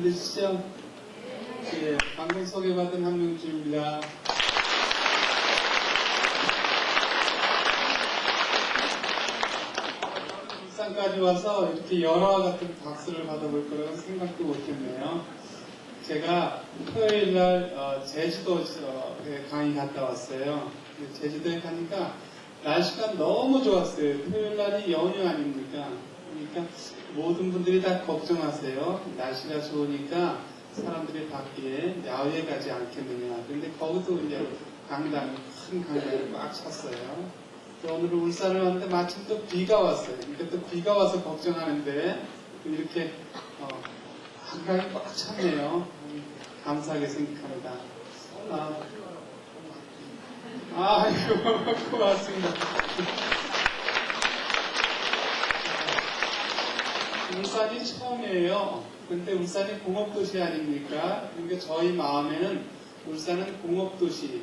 들리시죠? 예, 방금 소개받은 한명주입니다. 울산까지 와서 이렇게 열화와 같은 박수를 받아볼 거라고 생각도 못했네요. 제가 토요일날 제주도에 강의 갔다 왔어요. 제주도에 가니까 날씨가 너무 좋았어요. 토요일날이 연휴 아닙니까? 그러니까 모든 분들이 다 걱정하세요. 날씨가 좋으니까 사람들이 밖에 야외에 가지 않겠느냐. 그런데 거기도 이제 강당이 큰 강당이 꽉 찼어요. 오늘 울산을 왔는데 마침 또 비가 왔어요. 그러니까 또 비가 와서 걱정하는데 이렇게 한강이 꽉 찼네요. 감사하게 생각합니다. 아이고 고맙습니다. 울산이 처음이에요. 근데 울산이 공업도시 아닙니까? 그러니까 저희 마음에는 울산은 공업도시.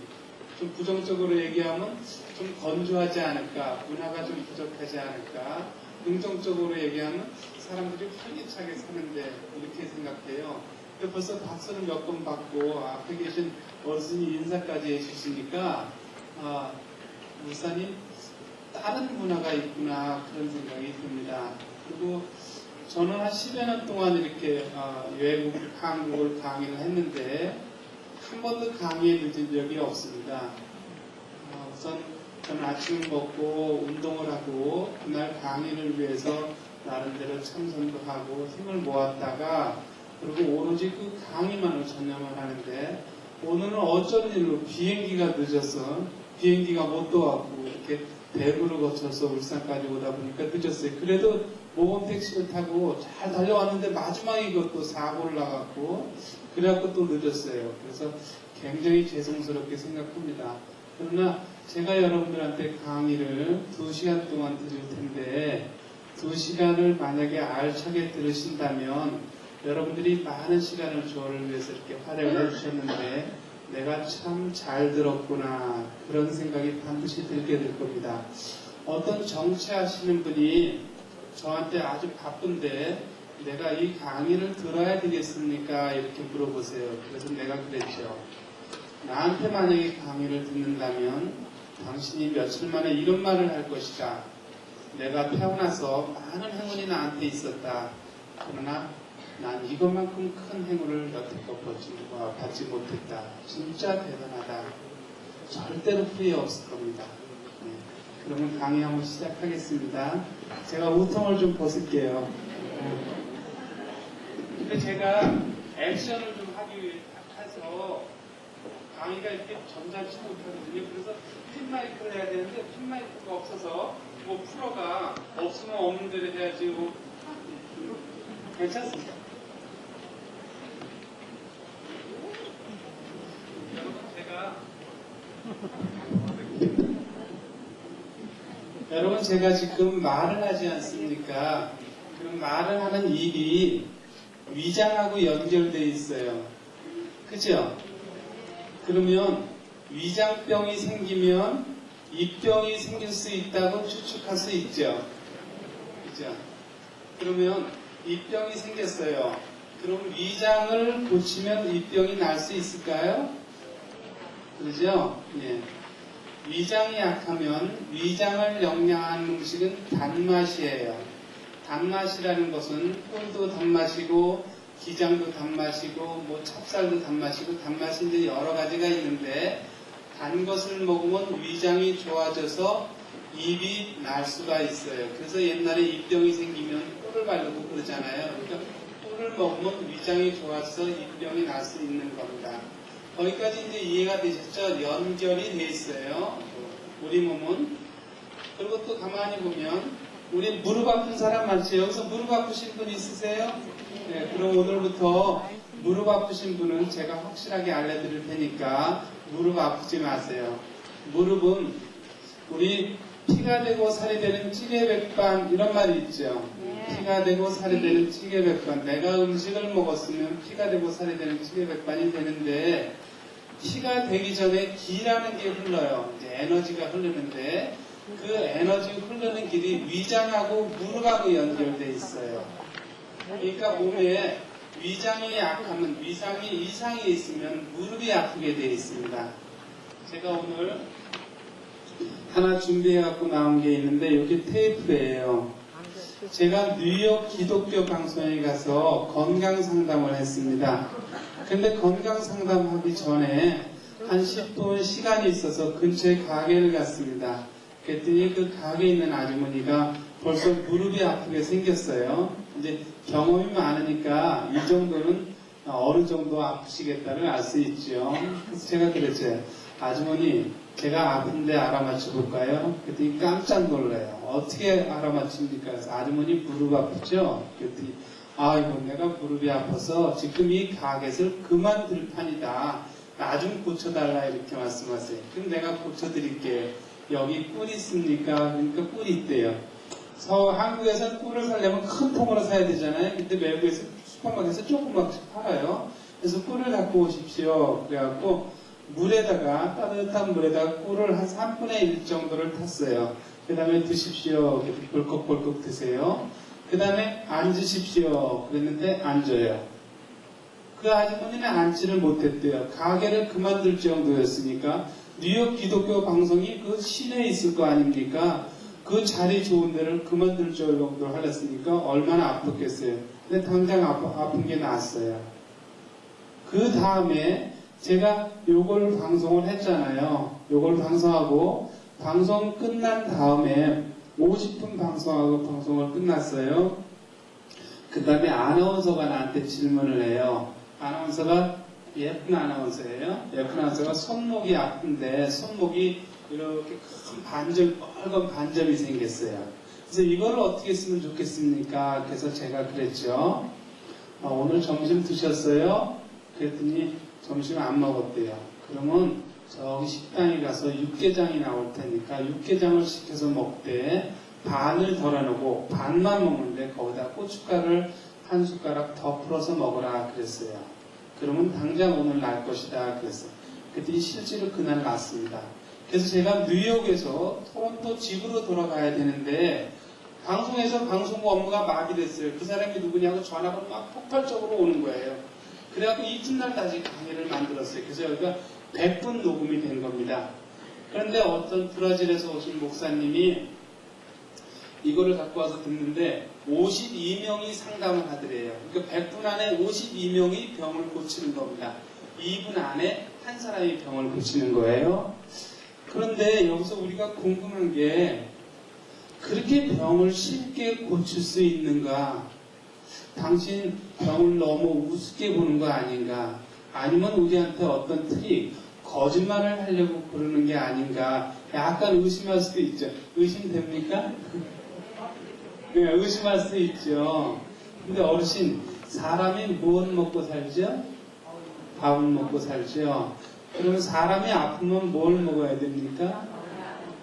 좀 부정적으로 얘기하면 좀 건조하지 않을까, 문화가 좀 부족하지 않을까, 긍정적으로 얘기하면 사람들이 활기차게 사는데 이렇게 생각해요. 근데 벌써 박수를 몇 번 받고 앞에 계신 어르신이 인사까지 해주시니까 울산이 다른 문화가 있구나 그런 생각이 듭니다. 그리고 저는 한 10여 년 동안 이렇게 외국, 한국을 강의를 했는데 한 번도 강의에 늦은 적이 없습니다. 우선 저는 아침을 먹고 운동을 하고 그날 강의를 위해서 나름대로 참선도 하고 힘을 모았다가 그리고 오로지 그 강의만을 전념을 하는데 오늘은 어쩐 일로 비행기가 늦어서 비행기가 못 도왔고 이렇게 대구를 거쳐서 울산까지 오다 보니까 늦었어요. 그래도 모범 택시를 타고 잘 달려왔는데 마지막에 이것도 사고를 나갔고 그래갖고 또 늦었어요. 그래서 굉장히 죄송스럽게 생각합니다. 그러나 제가 여러분들한테 강의를 2시간 동안 드릴 텐데 2시간을 만약에 알차게 들으신다면 여러분들이 많은 시간을 저를 위해서 이렇게 활용을 해주셨는데 내가 참 잘 들었구나 그런 생각이 반드시 들게 될 겁니다. 어떤 정치하시는 분이 저한테 아주 바쁜데 내가 이 강의를 들어야 되겠습니까? 이렇게 물어보세요. 그래서 내가 그랬죠. 나한테 만약에 강의를 듣는다면 당신이 며칠 만에 이런 말을 할 것이다. 내가 태어나서 많은 행운이 나한테 있었다. 그러나 난 이것만큼 큰 행운을 여태껏 받지 못했다. 진짜 대단하다. 절대로 후회 없을 겁니다. 네. 그러면 강의 한번 시작하겠습니다. 제가 우통을 좀 벗을게요. 근데 제가 액션을 좀 하기 위해 해서 강의가 이렇게 점잖지 못하거든요. 그래서 핀마이크를 해야 되는데 핀마이크가 없어서 뭐 프로가 없으면 없는 대로 해야지 뭐 괜찮습니다. 여러분 제가 지금 말을 하지 않습니까? 그럼 말을 하는 입이 위장하고 연결되어 있어요. 그죠? 그러면 위장병이 생기면 입병이 생길 수 있다고 추측할 수 있죠. 그죠? 그러면 입병이 생겼어요. 그럼 위장을 고치면 입병이 날 수 있을까요? 그러죠? 예. 위장이 약하면 위장을 영양하는 음식은 단맛이에요. 단맛이라는 것은 꿀도 단맛이고 기장도 단맛이고 뭐 찹쌀도 단맛이고 단맛이 이제 여러 가지가 있는데 단 것을 먹으면 위장이 좋아져서 입이 날 수가 있어요. 그래서 옛날에 입병이 생기면 꿀을 바르고 그러잖아요. 그러니까 꿀을 먹으면 위장이 좋아져서 입병이 날 수 있는 겁니다. 거기까지 이제 이해가 되셨죠? 연결이 돼 있어요. 우리 몸은. 그리고 또 가만히 보면 우리 무릎 아픈 사람 많죠? 여기서 무릎 아프신 분 있으세요? 네, 그럼 오늘부터 무릎 아프신 분은 제가 확실하게 알려드릴 테니까 무릎 아프지 마세요. 무릎은 우리 피가 되고 살이 되는 찌개백반 이런 말이 있죠. 피가 되고 살이 되는 찌개백반. 내가 음식을 먹었으면 피가 되고 살이 되는 찌개백반이 되는데 피가 되기 전에 기라는 게 흘러요. 이제 에너지가 흐르는데 그 에너지 흐르는 길이 위장하고 무릎하고 연결되어 있어요. 그러니까 몸에 위장이 약하면 위장이 이상이 있으면 무릎이 아프게 되어 있습니다. 제가 오늘 하나 준비해갖고 나온 게 있는데 이게 테이프예요. 제가 뉴욕 기독교 방송에 가서 건강 상담을 했습니다. 근데 건강 상담하기 전에 한 10분 시간이 있어서 근처에 가게를 갔습니다. 그랬더니 그 가게에 있는 아주머니가 벌써 무릎이 아프게 생겼어요. 이제 경험이 많으니까 이 정도는 어느 정도 아프시겠다를 알 수 있죠. 그래서 제가 그랬죠. 아주머니, 제가 아픈데 알아맞혀 볼까요? 그랬더니 깜짝 놀라요. 어떻게 알아맞힙니까? 그래서 아주머니 무릎 아프죠? 그랬더니 아이고, 내가 무릎이 아파서 지금 이 가게를 그만둘 판이다. 나 좀 고쳐달라 이렇게 말씀하세요. 그럼 내가 고쳐드릴게. 여기 꿀 있습니까? 그러니까 꿀이 있대요. 한국에서 꿀을 사려면 큰 통으로 사야 되잖아요. 근데 외국에서 슈퍼마켓에서 조그맣게 팔아요. 그래서 꿀을 갖고 오십시오. 그래갖고 물에다가 따뜻한 물에다가 꿀을 한 3분의 1 정도를 탔어요. 그 다음에 드십시오. 벌컥벌컥 드세요. 그 다음에 앉으십시오. 그랬는데 앉아요. 그 아주머니는 앉지를 못했대요. 가게를 그만둘 정도였으니까 뉴욕 기독교 방송이 그 시내에 있을 거 아닙니까? 그 자리 좋은 데를 그만둘 정도로 하렸으니까 얼마나 아팠겠어요. 근데 당장 아픈 게 나았어요. 그 다음에 제가 요걸 방송을 했잖아요. 요걸 방송하고 방송 끝난 다음에 50분 방송을 끝났어요. 그 다음에 아나운서가 나한테 질문을 해요. 아나운서가 예쁜 아나운서예요. 예쁜 아나운서가 손목이 아픈데 손목이 이렇게 큰 빨간 반점이 생겼어요. 그래서 이걸 어떻게 쓰면 좋겠습니까? 그래서 제가 그랬죠. 오늘 점심 드셨어요? 그랬더니 점심 안 먹었대요. 그러면 저기 식당에 가서 육개장이 나올 테니까 육개장을 시켜서 먹되 반을 덜어놓고 반만 먹는데 거기다 고춧가루를 한 숟가락 더 풀어서 먹으라 그랬어요. 그러면 당장 오늘 날 것이다 그랬어요. 그랬더니 실제로 그날 났습니다. 그래서 제가 뉴욕에서 토론토 집으로 돌아가야 되는데 방송에서 방송 업무가 마비됐어요. 그 사람이 누구냐고 전화가 막 폭발적으로 오는 거예요. 그래갖고 이튿날 다시 강의를 만들었어요. 그래서 여기가 100분 녹음이 된 겁니다. 그런데 어떤 브라질에서 오신 목사님이 이거를 갖고 와서 듣는데 52명이 상담을 하더래요. 그러니까 100분 안에 52명이 병을 고치는 겁니다. 2분 안에 한 사람이 병을 고치는 거예요. 그런데 여기서 우리가 궁금한 게 그렇게 병을 쉽게 고칠 수 있는가? 당신 병을 너무 우습게 보는 거 아닌가? 아니면 우리한테 어떤 트릭, 거짓말을 하려고 그러는 게 아닌가? 약간 의심할 수도 있죠. 의심됩니까? 네, 의심할 수 있죠. 근데 어르신, 사람이 무엇 먹고 살죠? 밥을 먹고 살죠. 그러면 사람이 아프면 뭘 먹어야 됩니까?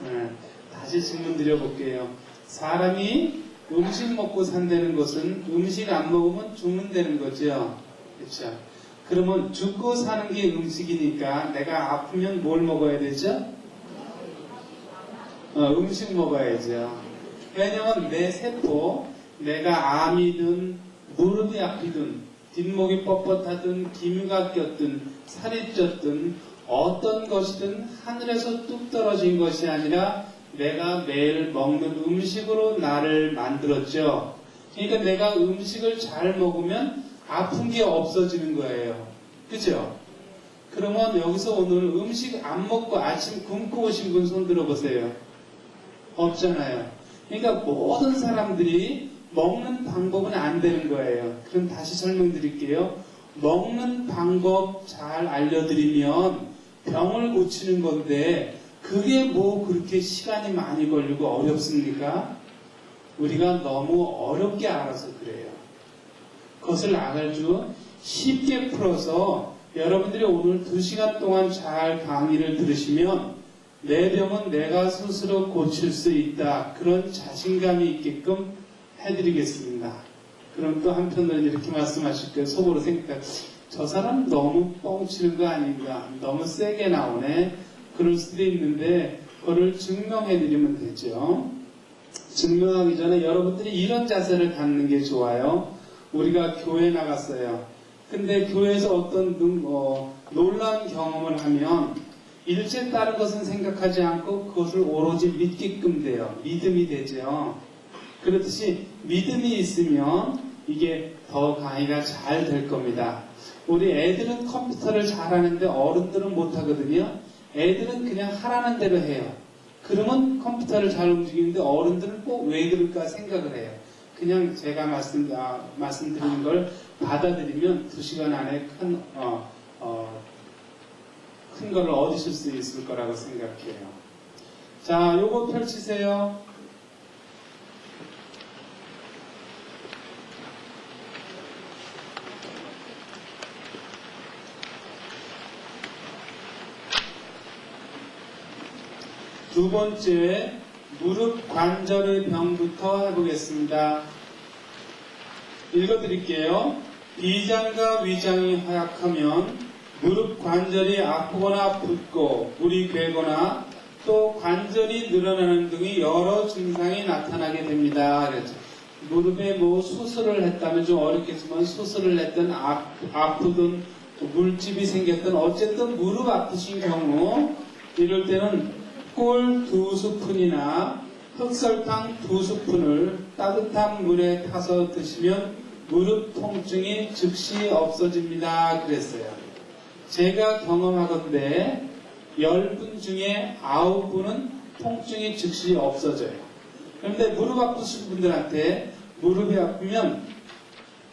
네, 다시 질문 드려볼게요. 사람이 음식 먹고 산다는 것은 음식 안 먹으면 죽는다는 거죠. 그렇죠? 그러면 죽고 사는 게 음식이니까 내가 아프면 뭘 먹어야 되죠? 음식 먹어야죠. 왜냐면 내 세포, 내가 암이든 무릎이 아프든 뒷목이 뻣뻣하든 기미가 꼈든 살이 쪘든 어떤 것이든 하늘에서 뚝 떨어진 것이 아니라 내가 매일 먹는 음식으로 나를 만들었죠. 그러니까 내가 음식을 잘 먹으면 아픈 게 없어지는 거예요. 그죠? 그러면 여기서 오늘 음식 안 먹고 아침 굶고 오신 분 손 들어보세요. 없잖아요. 그러니까 모든 사람들이 먹는 방법은 안 되는 거예요. 그럼 다시 설명드릴게요. 먹는 방법 잘 알려드리면 병을 고치는 건데 그게 뭐 그렇게 시간이 많이 걸리고 어렵습니까? 우리가 너무 어렵게 알아서 그래요. 그것을 아주 쉽게 풀어서 여러분들이 오늘 2시간 동안 잘 강의를 들으시면 내 병은 내가 스스로 고칠 수 있다. 그런 자신감이 있게끔 해드리겠습니다. 그럼 또 한편으로 이렇게 말씀하실 거예요. 속으로 생각, 저 사람 너무 뻥치는 거 아닌가? 너무 세게 나오네? 그럴 수도 있는데 그거를 증명해드리면 되죠. 증명하기 전에 여러분들이 이런 자세를 갖는 게 좋아요. 우리가 교회 나갔어요. 근데 교회에서 어떤 놀라운 경험을 하면 일체 다른 것은 생각하지 않고 그것을 오로지 믿게끔 돼요. 믿음이 되죠. 그렇듯이 믿음이 있으면 이게 더 강의가 잘 될 겁니다. 우리 애들은 컴퓨터를 잘하는데 어른들은 못하거든요. 애들은 그냥 하라는 대로 해요. 그러면 컴퓨터를 잘 움직이는데 어른들은 꼭 왜 그럴까 생각을 해요. 그냥 제가 말씀드리는 걸 받아들이면 2시간 안에 큰 거를 얻으실 수 있을 거라고 생각해요. 자, 요거 펼치세요. 두 번째, 무릎 관절의 병부터 해보겠습니다. 읽어드릴게요. 비장과 위장이 허약하면 무릎 관절이 아프거나 붓고 물이 괴거나 또 관절이 늘어나는 등의 여러 증상이 나타나게 됩니다. 그렇죠. 무릎에 수술을 했다면 좀 어렵겠지만 수술을 했든 아프든 물집이 생겼든 어쨌든 무릎 아프신 경우 이럴 때는 꿀 2스푼이나 흑설탕 2스푼을 따뜻한 물에 타서 드시면 무릎 통증이 즉시 없어집니다. 그랬어요. 제가 경험하건대 10분 중에 9분은 통증이 즉시 없어져요. 그런데 무릎 아프신 분들한테 무릎이 아프면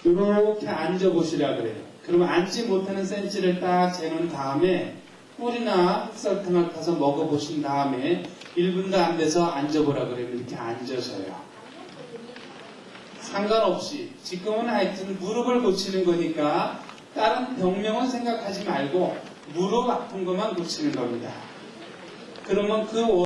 이렇게 앉아보시라 그래요. 그러면 앉지 못하는 센치를 딱 재는 다음에 꿀이나 흑설탕을 타서 먹어보신 다음에 1분도 안 돼서 앉아보라 그러면 이렇게 앉아서요. 상관없이 지금은 하여튼 무릎을 고치는 거니까 다른 병명은 생각하지 말고 무릎 아픈 것만 고치는 겁니다. 그러면 그